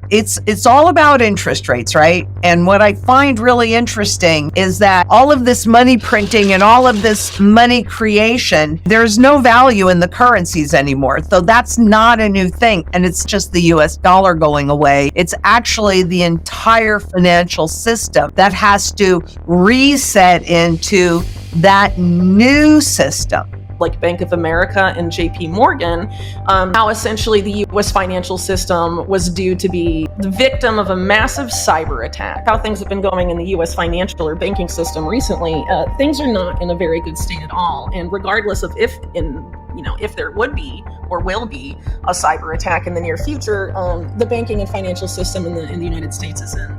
It's all about interest rates, right? And what I find really interesting is that all of this money printing and all of this money creation, there's no value in the currencies anymore. So that's not a new thing. And it's just the US dollar going away. It's actually the entire financial system that has to reset into that new system. Like Bank of America and JP Morgan, how essentially the US financial system was due to be the victim of a massive cyber attack. How things have been going in the US financial or banking system recently, things are not in a very good state at all. And regardless of if there would be or will be a cyber attack in the near future, the banking and financial system in the United States is in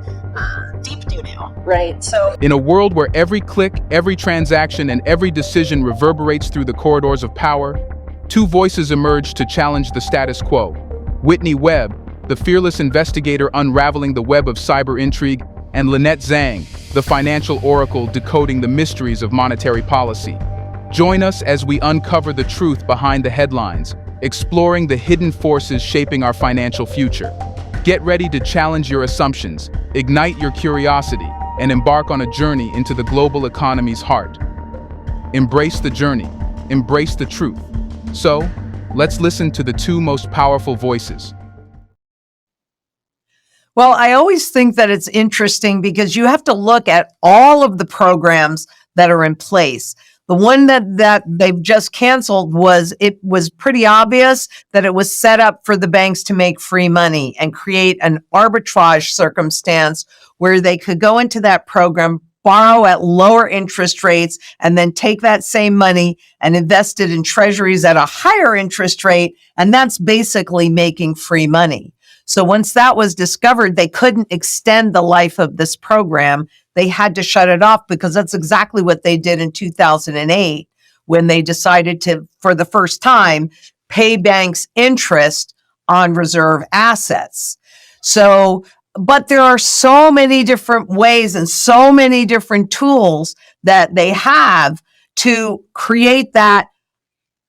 deep doo-doo, right? So in a world where every click, every transaction, and every decision reverberates through the corridors of power, two voices emerge to challenge the status quo. Whitney Webb, the fearless investigator unraveling the web of cyber intrigue, and Lynette Zhang, the financial oracle decoding the mysteries of monetary policy. Join us as we uncover the truth behind the headlines, exploring the hidden forces shaping our financial future. Get ready to challenge your assumptions, ignite your curiosity, and embark on a journey into the global economy's heart. Embrace the journey, embrace the truth. So, let's listen to the two most powerful voices. Well, I always think that it's interesting because you have to look at all of the programs that are in place. The one that they've just canceled was pretty obvious that it was set up for the banks to make free money and create an arbitrage circumstance where they could go into that program, borrow at lower interest rates, and then take that same money and invest it in treasuries at a higher interest rate. And that's basically making free money. So once that was discovered, they couldn't extend the life of this program. They had to shut it off because that's exactly what they did in 2008 when they decided to, for the first time, pay banks interest on reserve assets. So, but there are so many different ways and so many different tools that they have to create that.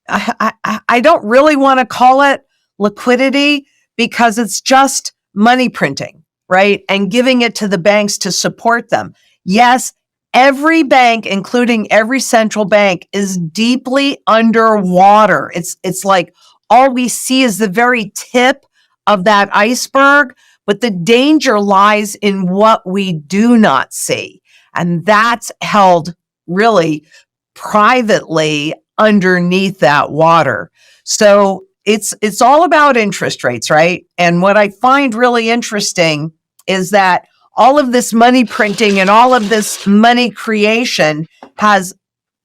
I don't really want to call it liquidity because it's just money printing, right? And giving it to the banks to support them. Yes, every bank, including every central bank, is deeply underwater. It's like all we see is the very tip of that iceberg, but the danger lies in what we do not see. And that's held really privately underneath that water. So it's all about interest rates, right? And what I find really interesting is that all of this money printing and all of this money creation has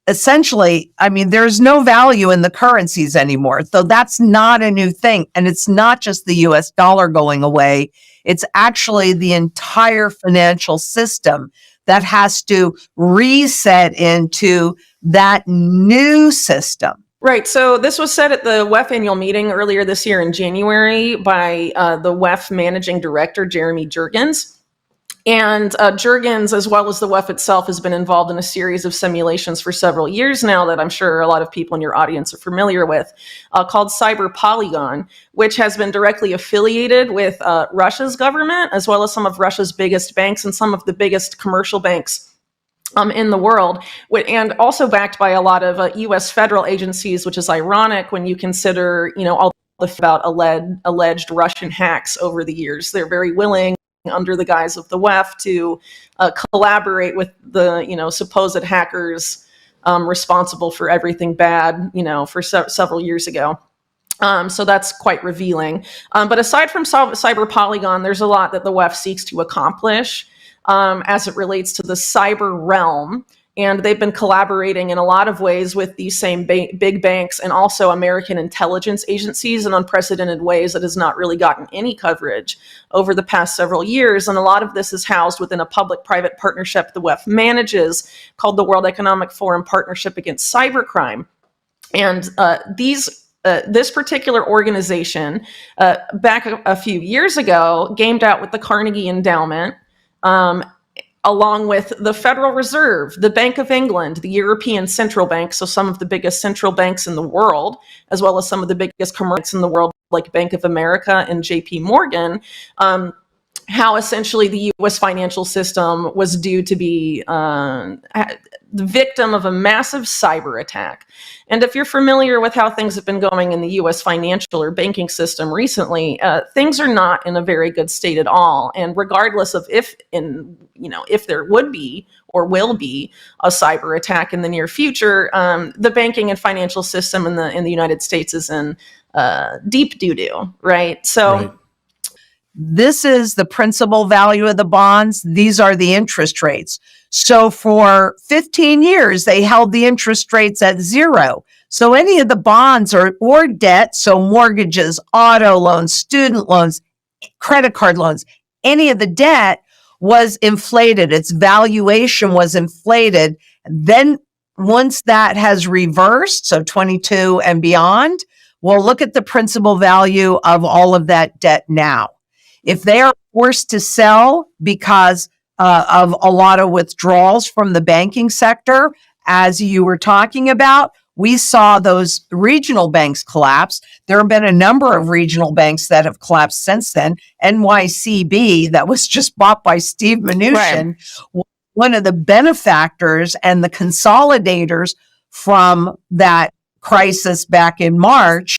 essentially, there's no value in the currencies anymore. So that's not a new thing. And it's not just the US dollar going away. It's actually the entire financial system that has to reset into that new system. Right. So this was said at the WEF annual meeting earlier this year in January by the WEF managing director, Jeremy Jurgens. And Jurgens, as well as the WEF itself, has been involved in a series of simulations for several years now that I'm sure a lot of people in your audience are familiar with, called Cyber Polygon, which has been directly affiliated with Russia's government, as well as some of Russia's biggest banks and some of the biggest commercial banks in the world, and also backed by a lot of U.S. federal agencies, which is ironic when you consider, all about alleged Russian hacks over the years. They're very willing, under the guise of the WEF, to collaborate with the, supposed hackers responsible for everything bad, for several years ago. So that's quite revealing. But aside from Cyber Polygon, there's a lot that the WEF seeks to accomplish as it relates to the cyber realm. And they've been collaborating in a lot of ways with these same big banks and also American intelligence agencies in unprecedented ways that has not really gotten any coverage over the past several years. And a lot of this is housed within a public-private partnership the WEF manages called the World Economic Forum Partnership Against Cybercrime. And this particular organization, back a few years ago, gamed out with the Carnegie Endowment, along with the Federal Reserve, the Bank of England, the European Central Bank, so some of the biggest central banks in the world, as well as some of the biggest commercial banks in the world, like Bank of America and JP Morgan, how essentially the U.S. financial system was due to be the victim of a massive cyber attack. And if you're familiar with how things have been going in the U.S. financial or banking system recently, things are not in a very good state at all. And regardless of if there would be or will be a cyber attack in the near future, the banking and financial system in the United States is in deep doo-doo, right? So. Right. This is the principal value of the bonds. These are the interest rates. So for 15 years, they held the interest rates at zero. So any of the bonds or debt, so mortgages, auto loans, student loans, credit card loans, any of the debt was inflated. Its valuation was inflated. Then once that has reversed, so 22 and beyond, we'll look at the principal value of all of that debt now. If they are forced to sell because of a lot of withdrawals from the banking sector, as you were talking about, we saw those regional banks collapse. There have been a number of regional banks that have collapsed since then. NYCB, that was just bought by Steve Mnuchin, one of the benefactors and the consolidators from that crisis back in March.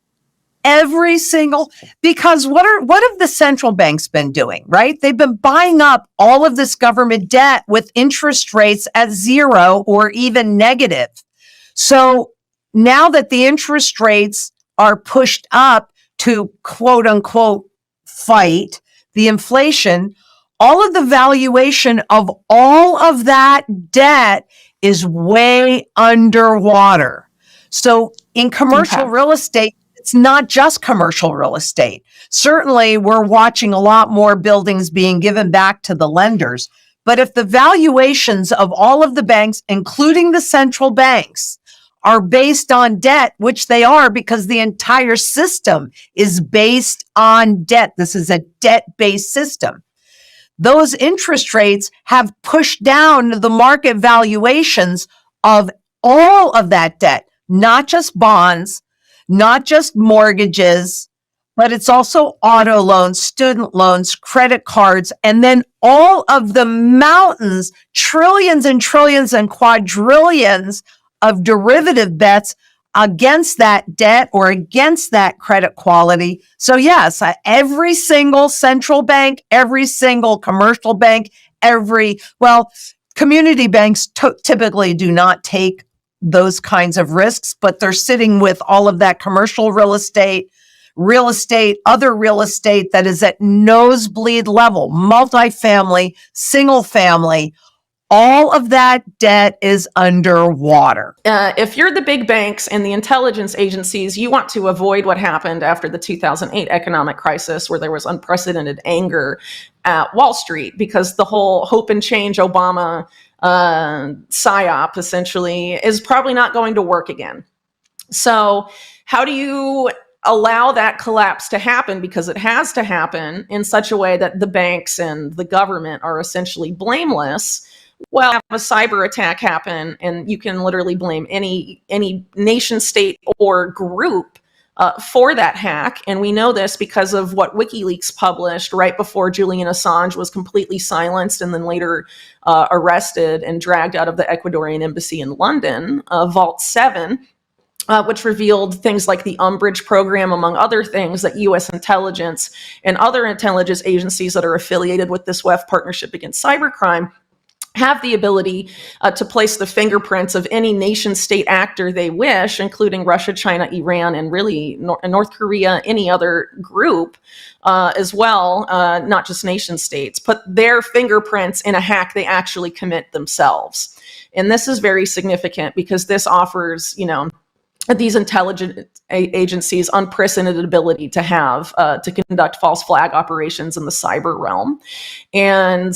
Because what have the central banks been doing, right? They've been buying up all of this government debt with interest rates at zero or even negative. So now that the interest rates are pushed up to quote unquote fight the inflation, all of the valuation of all of that debt is way underwater. So in commercial real estate, it's not just commercial real estate. Certainly, we're watching a lot more buildings being given back to the lenders. But if the valuations of all of the banks, including the central banks, are based on debt, which they are because the entire system is based on debt. This is a debt-based system. Those interest rates have pushed down the market valuations of all of that debt, not just bonds, not just mortgages, but it's also auto loans, student loans, credit cards, and then all of the mountains, trillions and trillions and quadrillions of derivative bets against that debt or against that credit quality. So yes, every single central bank, every single commercial bank, community banks typically do not take those kinds of risks, but they're sitting with all of that commercial real estate, other real estate that is at nosebleed level, multifamily, single family. All of that debt is underwater. If you're the big banks and the intelligence agencies, you want to avoid what happened after the 2008 economic crisis, where there was unprecedented anger at Wall Street because the whole hope and change Obama psyop essentially is probably not going to work again. So how do you allow that collapse to happen? Because it has to happen in such a way that the banks and the government are essentially blameless. Well, have a cyber attack happen, and you can literally blame any nation state or group for that hack. And we know this because of what WikiLeaks published right before Julian Assange was completely silenced and then later arrested and dragged out of the Ecuadorian embassy in London, Vault 7, which revealed things like the Umbridge program, among other things, that U.S. intelligence and other intelligence agencies that are affiliated with this WEF partnership against cybercrime have the ability to place the fingerprints of any nation state actor they wish, including Russia, China, Iran, and really North Korea, any other group as well, not just nation states, put their fingerprints in a hack they actually commit themselves. And this is very significant because this offers, these intelligence agencies unprecedented ability to have to conduct false flag operations in the cyber realm. And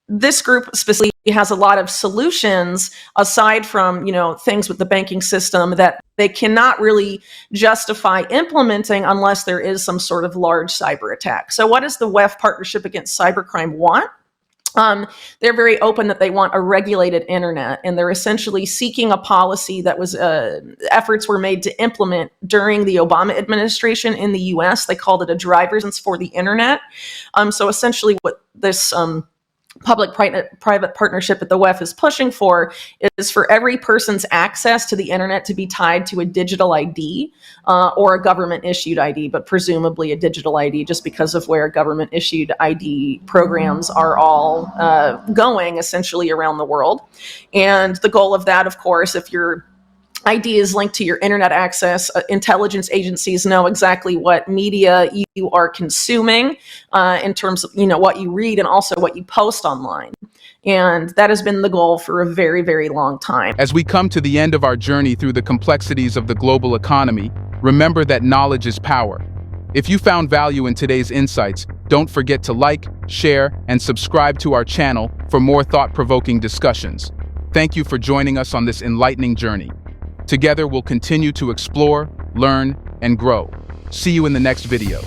this group specifically has a lot of solutions aside from, things with the banking system that they cannot really justify implementing unless there is some sort of large cyber attack. So what does the WEF partnership against cybercrime want? they're very open that they want a regulated internet, and they're essentially seeking a policy that was efforts were made to implement during the Obama administration in the U.S. They called it a driver's license for the internet. So essentially, what this public-private partnership that the WEF is pushing for is for every person's access to the internet to be tied to a digital ID or a government-issued ID, but presumably a digital ID, just because of where government-issued ID programs are all going essentially around the world. And the goal of that, of course, if your ID is linked to your internet access, intelligence agencies know exactly what media you are consuming in terms of, what you read and also what you post online. And that has been the goal for a very, very long time. As we come to the end of our journey through the complexities of the global economy, remember that knowledge is power. If you found value in today's insights, don't forget to like, share, and subscribe to our channel for more thought-provoking discussions. Thank you for joining us on this enlightening journey. Together, we'll continue to explore, learn, and grow. See you in the next video.